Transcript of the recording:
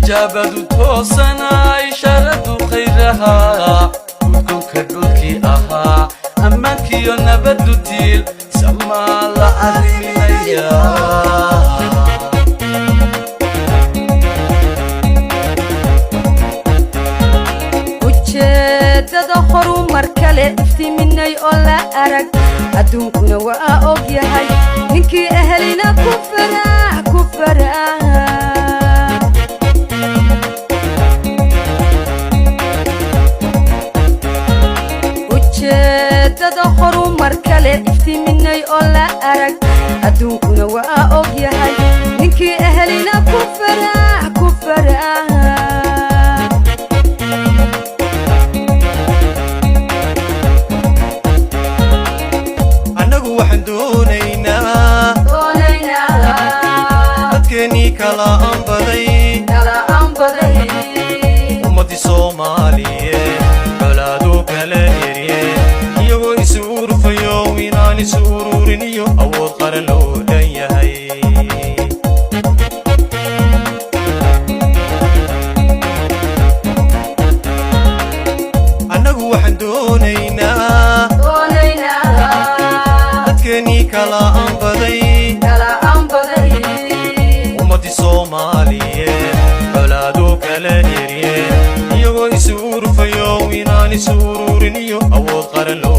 إجابة توصنا إشارة خيرها ودكم كدولكي أها أمانك ينبدو ديل سما الله أرمينيا ujeedada horumar kale iftiiminay oo la arag adduunkuna waa og yahay ninkii ahlina ku farax ujeedada horumar kale iftiiminay oo la arag adduunkuna waa og yahay ninkii ahlina ku farax kala anbaday ummadi Soomaaliye balaadu kala heriye iyagoo isu urfayo inaan isu ururiniyo awood qaran loo dhan yahay annagu waxaan doonaynaa dadkeeni kala anbaday Soomaaliye balaadu kala heriye iyagoo isu urfayo inaan isu ururiniyo awood qaran loo